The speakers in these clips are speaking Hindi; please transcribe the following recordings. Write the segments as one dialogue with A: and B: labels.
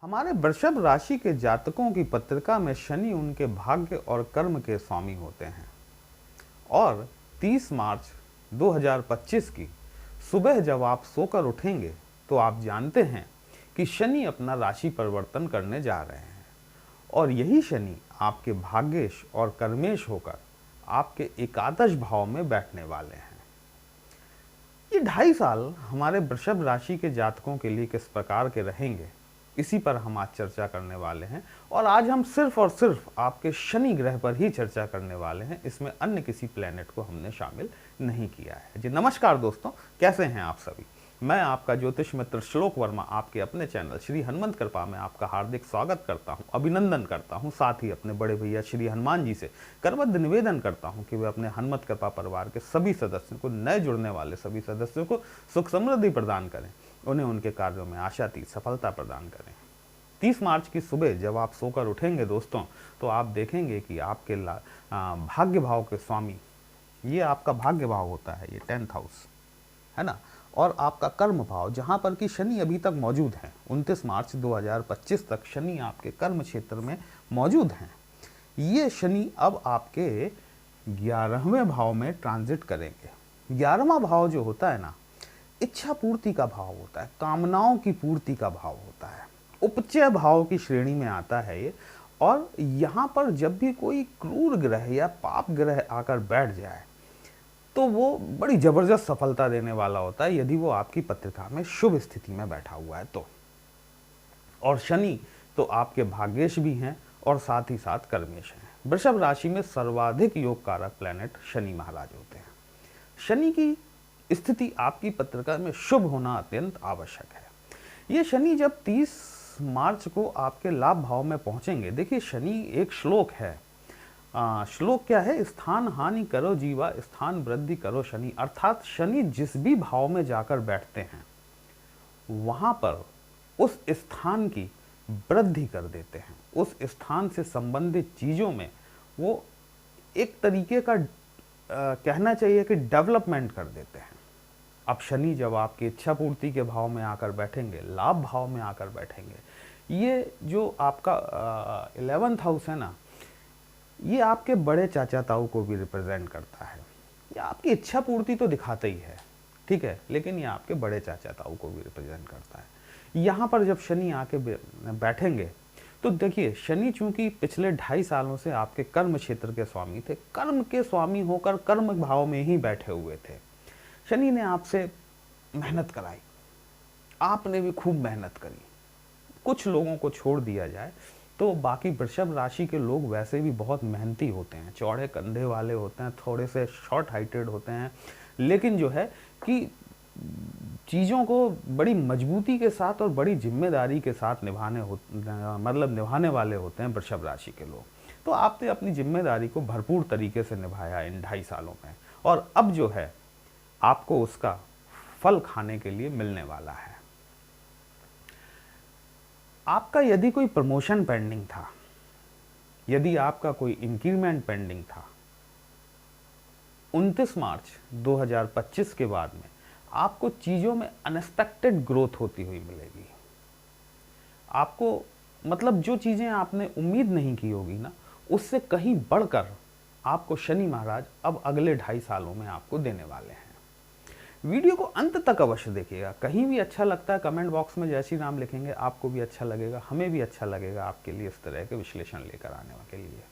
A: हमारे वृषभ राशि के जातकों की पत्रिका में शनि उनके भाग्य और कर्म के स्वामी होते हैं और 30 मार्च 2025 की सुबह जब आप सोकर उठेंगे तो आप जानते हैं कि शनि अपना राशि परिवर्तन करने जा रहे हैं और यही शनि आपके भाग्येश और कर्मेश होकर आपके एकादश भाव में बैठने वाले हैं। ये 2.5 साल हमारे वृषभ राशि के जातकों के लिए किस प्रकार के रहेंगे, इसी पर हम आज चर्चा करने वाले हैं। और आज हम सिर्फ और सिर्फ आपके शनि ग्रह पर ही चर्चा करने वाले हैं, इसमें अन्य किसी प्लेनेट को हमने शामिल नहीं किया है। जी नमस्कार दोस्तों, कैसे हैं आप सभी। मैं आपका ज्योतिष मित्र श्लोक वर्मा आपके अपने चैनल श्री हनुमंत कृपा में आपका हार्दिक स्वागत करता हूं, अभिनंदन करता हूं। साथ ही अपने बड़े भैया श्री हनुमान जी से करबद्ध निवेदन करता हूं कि वे अपने हनुमत कृपा परिवार के सभी सदस्यों को, नए जुड़ने वाले सभी सदस्यों को सुख समृद्धि प्रदान करें, उन्हें उनके कार्यों में आशातीत सफलता प्रदान करें। 30 मार्च की सुबह जब आप सोकर उठेंगे दोस्तों, तो आप देखेंगे कि आपके भाग्य भाव के स्वामी, ये आपका भाग्य भाव होता है, ये 10th हाउस है ना, और आपका कर्म भाव जहां पर कि शनि अभी तक मौजूद है। 29 मार्च 2025 तक शनि आपके कर्म क्षेत्र में मौजूद हैं। ये शनि अब आपके 11वें भाव में ट्रांजिट करेंगे। 11वां भाव जो होता है ना, इच्छा पूर्ति का भाव होता है, कामनाओं की पूर्ति का भाव होता है, उपचय भाव की श्रेणी में आता है ये। और यहाँ पर जब भी कोई क्रूर ग्रह या पाप ग्रह आकर बैठ जाए तो वो बड़ी जबरदस्त सफलता देने वाला होता है, यदि वो आपकी पत्रिका में शुभ स्थिति में बैठा हुआ है तो। और शनि तो आपके भाग्येश भी हैं और साथ ही साथ कर्मेश हैं। वृषभ राशि में सर्वाधिक योग कारक प्लैनेट शनि महाराज होते हैं। शनि की स्थिति आपकी पत्रिका में शुभ होना अत्यंत आवश्यक है। ये शनि जब 30 मार्च को आपके लाभ भाव में पहुंचेंगे, देखिए शनि एक श्लोक है, श्लोक क्या है, स्थान हानि करो जीवा स्थान वृद्धि करो शनि। अर्थात शनि जिस भी भाव में जाकर बैठते हैं वहां पर उस स्थान की वृद्धि कर देते हैं, उस स्थान से संबंधित चीजों में वो एक तरीके का कहना चाहिए कि डेवलपमेंट कर देते हैं। अब शनि जब आपकी इच्छा पूर्ति के भाव में आकर बैठेंगे, लाभ भाव में आकर बैठेंगे, ये जो आपका 11th हाउस है ना, ये आपके बड़े चाचा ताऊ को भी रिप्रेजेंट करता है। ये आपकी इच्छा पूर्ति तो दिखाता ही है, ठीक है, लेकिन ये आपके बड़े चाचा ताऊ को भी रिप्रेजेंट करता है। यहाँ पर जब शनि आके बैठेंगे तो देखिए, शनि चूंकि पिछले 2.5 सालों से आपके कर्म क्षेत्र के स्वामी थे, कर्म के स्वामी होकर कर्म भाव में ही बैठे हुए थे। शनि ने आपसे मेहनत कराई, आपने भी खूब मेहनत करी। कुछ लोगों को छोड़ दिया जाए तो बाकी वृषभ राशि के लोग वैसे भी बहुत मेहनती होते हैं, चौड़े कंधे वाले होते हैं, थोड़े से शॉर्ट हाइटेड होते हैं, लेकिन जो है कि चीज़ों को बड़ी मजबूती के साथ और बड़ी जिम्मेदारी के साथ निभाने वाले होते हैं वृषभ राशि के लोग। तो आपने अपनी जिम्मेदारी को भरपूर तरीके से निभाया इन 2.5 सालों में, और अब जो है आपको उसका फल खाने के लिए मिलने वाला है। आपका यदि कोई प्रमोशन पेंडिंग था, यदि आपका कोई इंक्रीमेंट पेंडिंग था, 29 मार्च 2025 के बाद में आपको चीज़ों में अनएक्सपेक्टेड ग्रोथ होती हुई मिलेगी। आपको मतलब जो चीज़ें आपने उम्मीद नहीं की होगी ना, उससे कहीं बढ़कर आपको शनि महाराज अब अगले 2.5 सालों में आपको देने वाले हैं। वीडियो को अंत तक अवश्य देखिएगा। कहीं भी अच्छा लगता है कमेंट बॉक्स में जय श्री राम लिखेंगे, आपको भी अच्छा लगेगा, हमें भी अच्छा लगेगा आपके लिए इस तरह के विश्लेषण लेकर आने के लिए।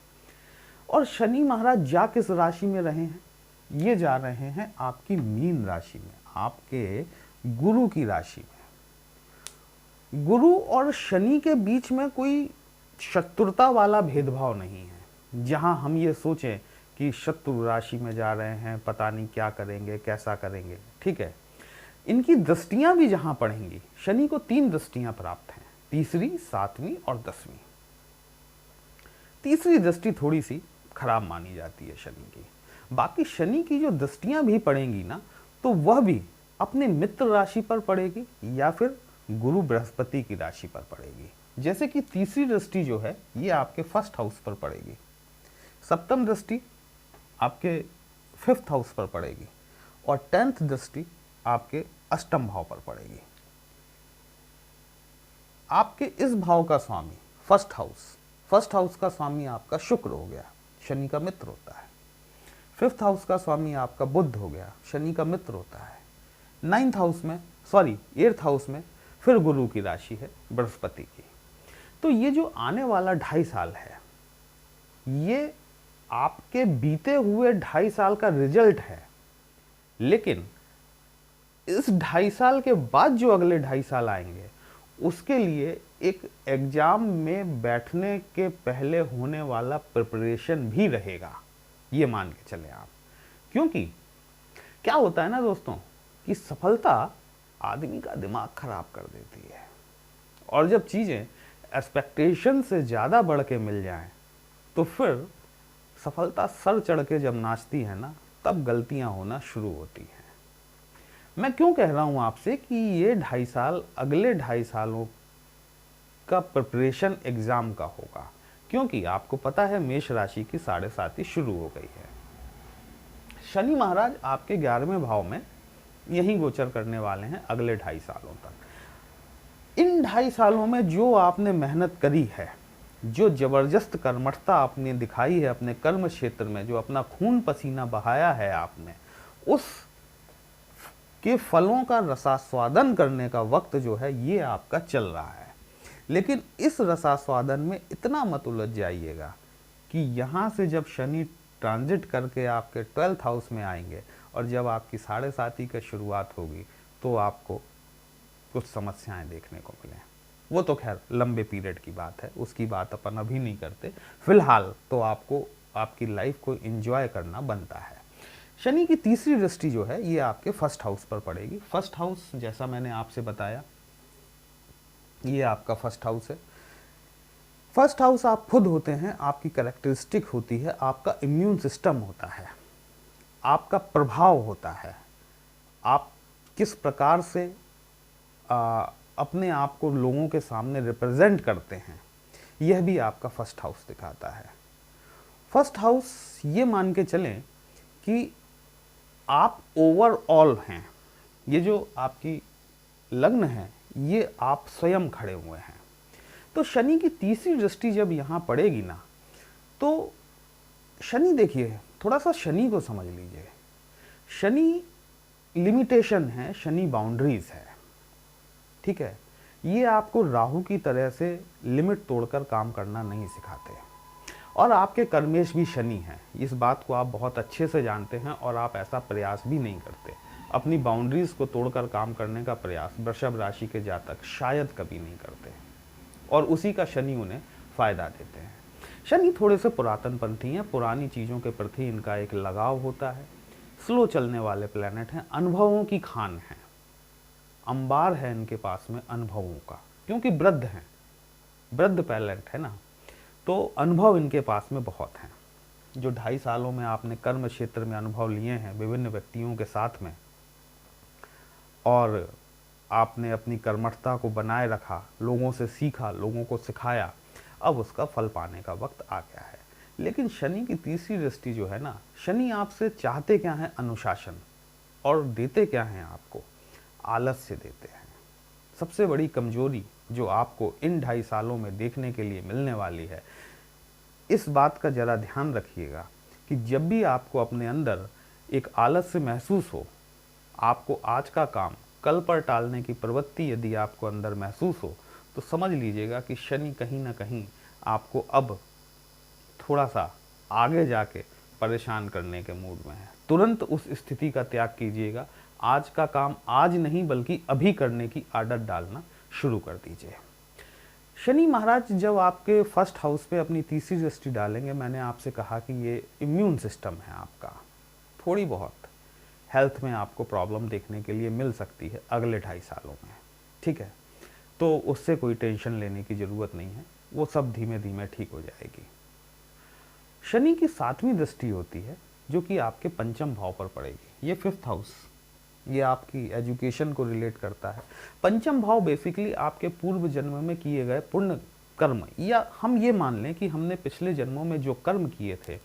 A: और शनि महाराज जा किस राशि में रहे हैं, ये जा रहे हैं आपकी मीन राशि में, आपके गुरु की राशि में। गुरु और शनि के बीच में कोई शत्रुता वाला भेदभाव नहीं है, जहां हम ये सोचें कि शत्रु राशि में जा रहे हैं, पता नहीं क्या करेंगे, कैसा करेंगे, ठीक है। इनकी दृष्टियां भी जहां पड़ेंगी, शनि को 3 दृष्टियां प्राप्त हैं, तीसरी, 7वीं और 10वीं। तीसरी दृष्टि थोड़ी सी खराब मानी जाती है शनि की। बाकी शनि की जो दृष्टियां भी पड़ेंगी ना, तो वह भी अपने मित्र राशि पर पड़ेगी या फिर गुरु बृहस्पति की राशि पर पड़ेगी। जैसे कि तीसरी दृष्टि जो है ये आपके 1st हाउस पर पड़ेगी, 7वीं दृष्टि आपके 5th हाउस पर पड़ेगी और 10th दृष्टि आपके 8म भाव पर पड़ेगी। आपके इस भाव का स्वामी फर्स्ट हाउस का स्वामी आपका शुक्र हो गया, शनि का मित्र होता है। फिफ्थ हाउस का स्वामी आपका बुध हो गया, शनि का मित्र होता है। एट्थ हाउस में फिर गुरु की राशि है, बृहस्पति की। तो ये जो आने वाला 2.5 साल है, ये आपके बीते हुए 2.5 साल का रिजल्ट है। लेकिन इस 2.5 साल के बाद जो अगले 2.5 साल आएंगे, उसके लिए एक एग्जाम में बैठने के पहले होने वाला प्रिपरेशन भी रहेगा, ये मान के चले आप। क्योंकि क्या होता है ना दोस्तों, कि सफलता आदमी का दिमाग खराब कर देती है, और जब चीजें एक्सपेक्टेशन से ज्यादा बढ़ के मिल जाएं, तो फिर सफलता सर चढ़ के जब नाचती है ना, तब गलतियां होना शुरू होती हैं। मैं क्यों कह रहा हूं आपसे कि ये 2.5 साल, अगले 2.5 सालों का प्रिपरेशन एग्जाम का होगा, क्योंकि आपको पता है मेष राशि की 7.5 शुरू हो गई है। शनि महाराज आपके 11वें भाव में यही गोचर करने वाले हैं अगले 2.5 सालों तक। इन 2.5 सालों में जो आपने मेहनत करी है, जो जबरदस्त कर्मठता आपने दिखाई है अपने कर्म क्षेत्र में, जो अपना खून पसीना बहाया है आपने, उस के फलों का रसास्वादन करने का वक्त जो है ये आपका चल रहा है। लेकिन इस रसास्वादन में इतना मत उलझ जाइएगा कि यहाँ से जब शनि ट्रांजिट करके आपके 12th हाउस में आएंगे और जब आपकी 7.5 की शुरुआत होगी, तो आपको कुछ समस्याएं देखने को मिलें। वो तो खैर लंबे पीरियड की बात है, उसकी बात अपन अभी नहीं करते। फिलहाल तो आपको आपकी लाइफ को एंजॉय करना बनता है। शनि की तीसरी दृष्टि जो है ये आपके फर्स्ट हाउस पर पड़ेगी। फर्स्ट हाउस, जैसा मैंने आपसे बताया, ये आपका फर्स्ट हाउस है। फर्स्ट हाउस आप खुद होते हैं, आपकी कैरेक्टरिस्टिक होती है, आपका इम्यून सिस्टम होता है, आपका प्रभाव होता है, आप किस प्रकार से अपने आप को लोगों के सामने रिप्रेजेंट करते हैं, यह भी आपका फर्स्ट हाउस दिखाता है। फर्स्ट हाउस ये मान के चलें कि आप ओवरऑल हैं, ये जो आपकी लग्न है ये आप स्वयं खड़े हुए हैं। तो शनि की तीसरी दृष्टि जब यहाँ पड़ेगी ना, तो शनि, देखिए थोड़ा सा शनि को समझ लीजिए। शनि लिमिटेशन है, शनि बाउंड्रीज है, ठीक है। ये आपको राहु की तरह से लिमिट तोड़कर काम करना नहीं सिखाते, और आपके कर्मेश भी शनि हैं, इस बात को आप बहुत अच्छे से जानते हैं, और आप ऐसा प्रयास भी नहीं करते। अपनी बाउंड्रीज को तोड़कर काम करने का प्रयास वृषभ राशि के जातक शायद कभी नहीं करते, और उसी का शनि उन्हें फायदा देते हैं। शनि थोड़े से पुरातनपंथी हैं, पुरानी चीज़ों के प्रति इनका एक लगाव होता है, स्लो चलने वाले प्लैनेट हैं, अनुभवों की खान है, अंबार है इनके पास में अनुभवों का, क्योंकि वृद्ध हैं, वृद्ध प्लैनेट है ना, तो अनुभव इनके पास में बहुत हैं। जो 2.5 सालों में आपने कर्म क्षेत्र में अनुभव लिए हैं विभिन्न व्यक्तियों के साथ में, और आपने अपनी कर्मठता को बनाए रखा, लोगों से सीखा, लोगों को सिखाया, अब उसका फल पाने का वक्त आ गया है। लेकिन शनि की तीसरी दृष्टि जो है ना, शनि आपसे चाहते क्या है? अनुशासन, और देते क्या हैं आपको? आलस्य देते हैं। सबसे बड़ी कमजोरी जो आपको इन 2.5 सालों में देखने के लिए मिलने वाली है, इस बात का जरा ध्यान रखिएगा कि जब भी आपको अपने अंदर एक आलस्य महसूस हो, आपको आज का काम कल पर टालने की प्रवृत्ति यदि आपको अंदर महसूस हो, तो समझ लीजिएगा कि शनि कहीं ना कहीं आपको अब थोड़ा सा आगे जाके परेशान करने के मूड में है। तुरंत उस स्थिति का त्याग कीजिएगा। आज का काम आज नहीं बल्कि अभी करने की आदत डालना शुरू कर दीजिए। शनि महाराज जब आपके फर्स्ट हाउस पे अपनी तीसरी दृष्टि डालेंगे, मैंने आपसे कहा कि ये इम्यून सिस्टम है आपका, थोड़ी बहुत हेल्थ में आपको प्रॉब्लम देखने के लिए मिल सकती है अगले 2.5 सालों में, ठीक है। तो उससे कोई टेंशन लेने की ज़रूरत नहीं है, वो सब धीमे धीमे ठीक हो जाएगी। शनि की 7वीं दृष्टि होती है जो कि आपके पंचम भाव पर पड़ेगी। ये 5th हाउस, ये आपकी एजुकेशन को रिलेट करता है। पंचम भाव बेसिकली आपके पूर्व जन्म में किए गए पुण्य कर्म, या हम ये मान लें कि हमने पिछले जन्मों में जो कर्म किए थे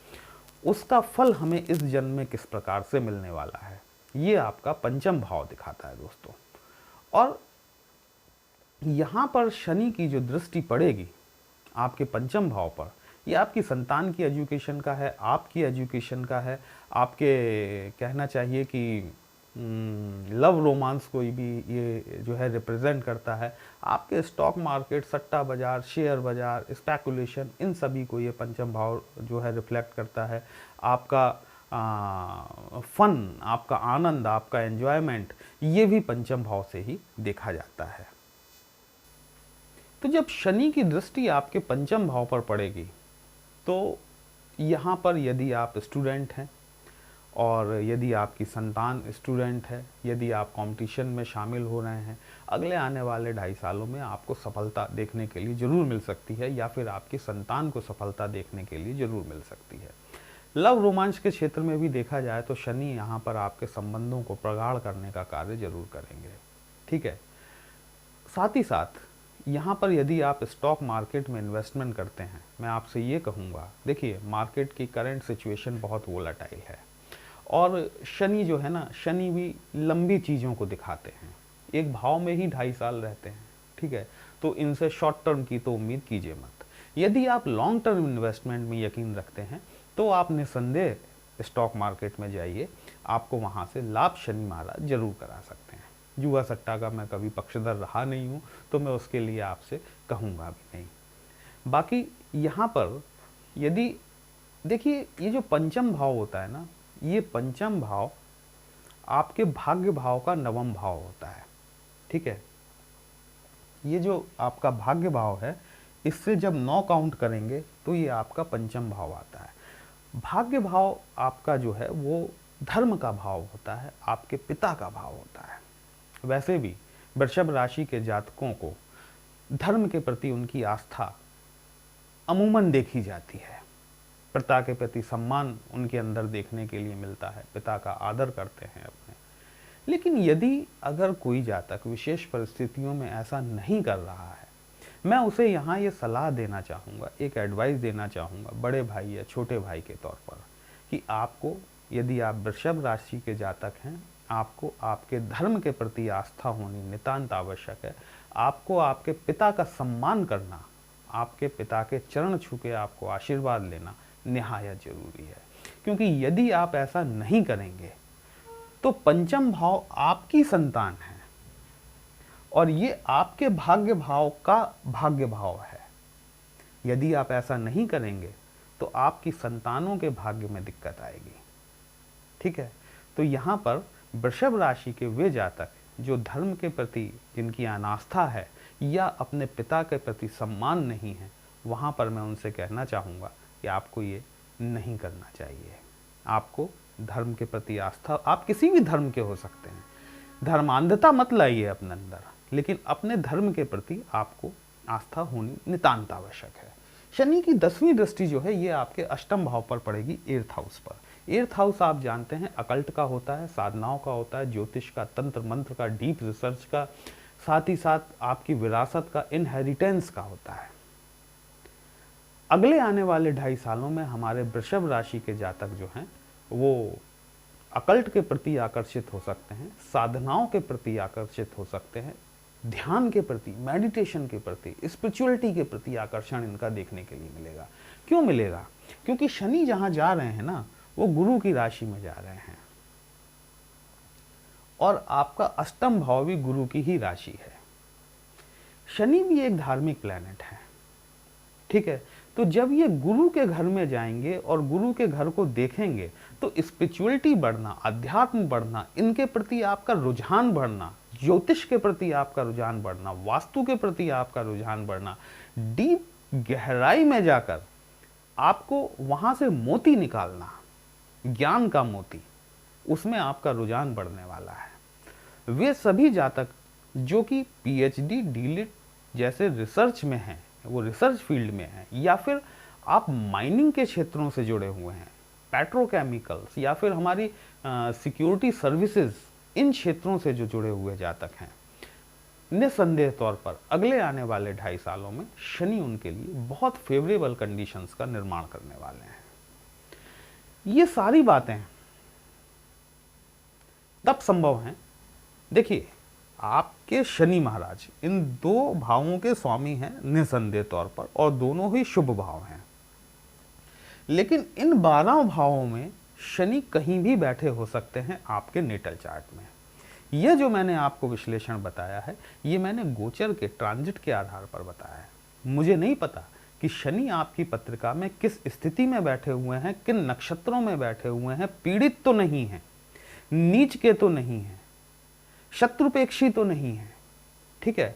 A: उसका फल हमें इस जन्म में किस प्रकार से मिलने वाला है, ये आपका पंचम भाव दिखाता है दोस्तों। और यहाँ पर शनि की जो दृष्टि पड़ेगी आपके पंचम भाव पर, ये आपकी संतान की एजुकेशन का है, आपकी एजुकेशन का है, आपके कहना चाहिए कि लव रोमांस को भी ये जो है रिप्रेजेंट करता है, आपके स्टॉक मार्केट, सट्टा बाजार, शेयर बाजार, स्पेकुलेशन, इन सभी को ये पंचम भाव जो है रिफ्लेक्ट करता है। आपका फन, आपका आनंद, आपका एंजॉयमेंट, ये भी पंचम भाव से ही देखा जाता है। तो जब शनि की दृष्टि आपके पंचम भाव पर पड़ेगी, तो यहाँ पर यदि आप स्टूडेंट हैं और यदि आपकी संतान स्टूडेंट है, यदि आप कंपटीशन में शामिल हो रहे हैं, अगले आने वाले 2.5 सालों में आपको सफलता देखने के लिए ज़रूर मिल सकती है, या फिर आपकी संतान को सफलता देखने के लिए ज़रूर मिल सकती है। लव रोमांच के क्षेत्र में भी देखा जाए तो शनि यहाँ पर आपके संबंधों को प्रगाढ़ करने का कार्य जरूर करेंगे। ठीक है, साथ ही साथ यहाँ पर यदि आप स्टॉक मार्केट में इन्वेस्टमेंट करते हैं, मैं आपसे ये कहूँगा, देखिए मार्केट की करंट सिचुएशन बहुत वोलाटाइल है, और शनि जो है ना, शनि भी लंबी चीज़ों को दिखाते हैं, एक भाव में ही 2.5 साल रहते हैं। ठीक है, तो इनसे शॉर्ट टर्म की तो उम्मीद कीजिए मत। यदि आप लॉन्ग टर्म इन्वेस्टमेंट में यकीन रखते हैं तो आप निसंदेह स्टॉक मार्केट में जाइए, आपको वहाँ से लाभ शनि महाराज जरूर करा सकते हैं। जुआ सट्टा का मैं कभी पक्षधर रहा नहीं हूँ, तो मैं उसके लिए आपसे कहूँगा भी नहीं। बाकी यहाँ पर यदि देखिए, ये जो पंचम भाव होता है ना, ये पंचम भाव आपके भाग्य भाव का 9वां भाव होता है। ठीक है, ये जो आपका भाग्य भाव है, इससे जब 9 काउंट करेंगे तो ये आपका पंचम भाव आता है। भाग्य भाव आपका जो है वो धर्म का भाव होता है, आपके पिता का भाव होता है। वैसे भी वृषभ राशि के जातकों को धर्म के प्रति उनकी आस्था अमूमन देखी जाती है, पिता के प्रति सम्मान उनके अंदर देखने के लिए मिलता है, पिता का आदर करते हैं अपने। लेकिन यदि अगर कोई जातक विशेष परिस्थितियों में ऐसा नहीं कर रहा है, मैं उसे यहाँ ये सलाह देना चाहूँगा, एक एडवाइस देना चाहूँगा बड़े भाई या छोटे भाई के तौर पर, कि आपको, यदि आप वृषभ राशि के जातक हैं, आपको आपके धर्म के प्रति आस्था होनी नितांत आवश्यक है। आपको आपके पिता का सम्मान करना, आपके पिता के चरण छू के आपको आशीर्वाद लेना निहायत जरूरी है। क्योंकि यदि आप ऐसा नहीं करेंगे तो पंचम भाव आपकी संतान है और ये आपके भाग्य भाव का भाग्य भाव है। यदि आप ऐसा नहीं करेंगे तो आपकी संतानों के भाग्य में दिक्कत आएगी। ठीक है, तो यहाँ पर वृषभ राशि के वे जातक जो धर्म के प्रति जिनकी अनास्था है या अपने पिता के प्रति सम्मान नहीं है, वहाँ पर मैं उनसे कहना चाहूँगा कि आपको ये नहीं करना चाहिए। आपको धर्म के प्रति आस्था, आप किसी भी धर्म के हो सकते हैं, धर्मांधता मत लाइए अपने अंदर, लेकिन अपने धर्म के प्रति आपको आस्था होनी नितांत आवश्यक है। शनि की 10वीं दृष्टि जो है ये आपके अष्टम भाव पर पड़ेगी, 8th हाउस पर। 8th हाउस आप जानते हैं अकल्ट का होता है, साधनाओं का होता है, ज्योतिष का, तंत्र मंत्र का, डीप रिसर्च का, साथ ही साथ आपकी विरासत का, इनहेरिटेंस का होता है। अगले आने वाले 2.5 सालों में हमारे वृषभ राशि के जातक जो हैं वो अकल्ट के प्रति आकर्षित हो सकते हैं, साधनाओं के प्रति आकर्षित हो सकते हैं, ध्यान के प्रति, मेडिटेशन के प्रति, स्पिरिचुअलिटी के प्रति आकर्षण इनका देखने के लिए मिलेगा। क्यों मिलेगा? क्योंकि शनि जहां जा रहे हैं ना, वो गुरु की राशि में जा रहे हैं और आपका अष्टम भाव भी गुरु की ही राशि है। शनि भी एक धार्मिक प्लैनेट है। ठीक है, तो जब ये गुरु के घर में जाएंगे और गुरु के घर को देखेंगे तो स्पिरिचुअलिटी बढ़ना, अध्यात्म बढ़ना, इनके प्रति आपका रुझान बढ़ना, ज्योतिष के प्रति आपका रुझान बढ़ना, वास्तु के प्रति आपका रुझान बढ़ना, डीप गहराई में जाकर आपको वहां से मोती निकालना, ज्ञान का मोती, उसमें आपका रुझान बढ़ने वाला है। वे सभी जातक जो कि पीएचडी, डीलिट जैसे रिसर्च में हैं, वो रिसर्च फील्ड में हैं, या फिर आप माइनिंग के क्षेत्रों से जुड़े हुए हैं, पेट्रोकेमिकल्स या फिर हमारी सिक्योरिटी सर्विसेज, इन क्षेत्रों से जो जुड़े हुए जातक हैं, निसंदेह तौर पर अगले आने वाले 2.5 सालों में शनि उनके लिए बहुत फेवरेबल कंडीशंस का निर्माण करने वाले हैं। ये सारी बातें तब संभव हैं, देखिए आपके शनि महाराज इन 2 भावों के स्वामी हैं निसंदेह तौर पर, और दोनों ही शुभ भाव हैं। लेकिन इन 12 भावों में शनि कहीं भी बैठे हो सकते हैं आपके नेटल चार्ट में। यह जो मैंने आपको विश्लेषण बताया है, ये मैंने गोचर के ट्रांजिट के आधार पर बताया है। मुझे नहीं पता कि शनि आपकी पत्रिका में किस स्थिति में बैठे हुए हैं, किन नक्षत्रों में बैठे हुए हैं, पीड़ित तो नहीं है, नीच के तो नहीं है, शत्रुपेक्षी तो नहीं है, ठीक है।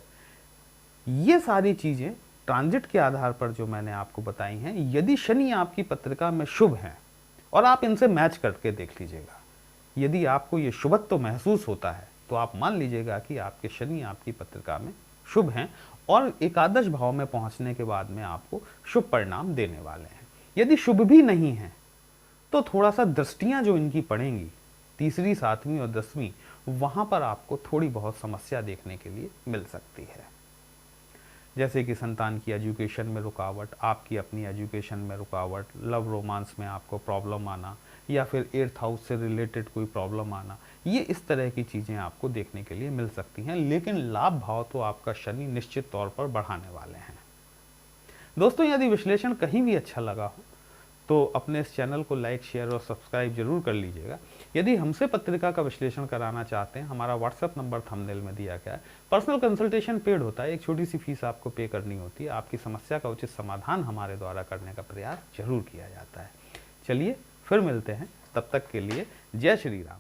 A: ये सारी चीजें ट्रांजिट के आधार पर जो मैंने आपको बताई हैं, यदि शनि आपकी पत्रिका में शुभ हैं, और आप इनसे मैच करके देख लीजिएगा, यदि आपको ये शुभत्व महसूस होता है तो आप मान लीजिएगा कि आपके शनि आपकी पत्रिका में शुभ हैं, और एकादश भाव में पहुंचने के बाद में आपको शुभ परिणाम देने वाले हैं। यदि शुभ भी नहीं है तो थोड़ा सा दृष्टियां जो इनकी पड़ेंगी, तीसरी, 7वीं और 10वीं, वहां पर आपको थोड़ी बहुत समस्या देखने के लिए मिल सकती है। जैसे कि संतान की एजुकेशन में रुकावट, आपकी अपनी एजुकेशन में रुकावट, लव रोमांस में आपको प्रॉब्लम आना, या फिर 8th हाउस से रिलेटेड कोई प्रॉब्लम आना, ये इस तरह की चीज़ें आपको देखने के लिए मिल सकती हैं। लेकिन लाभ भाव तो आपका शनि निश्चित तौर पर बढ़ाने वाले हैं। दोस्तों, यदि विश्लेषण कहीं भी अच्छा लगा हो तो अपने इस चैनल को लाइक, शेयर और सब्सक्राइब जरूर कर लीजिएगा। यदि हमसे पत्रिका का विश्लेषण कराना चाहते हैं, हमारा व्हाट्सएप नंबर थंबनेल में दिया गया है। पर्सनल कंसल्टेशन पेड होता है, एक छोटी सी फीस आपको पे करनी होती है। आपकी समस्या का उचित समाधान हमारे द्वारा करने का प्रयास जरूर किया जाता है। चलिए फिर मिलते हैं, तब तक के लिए जय श्री राम।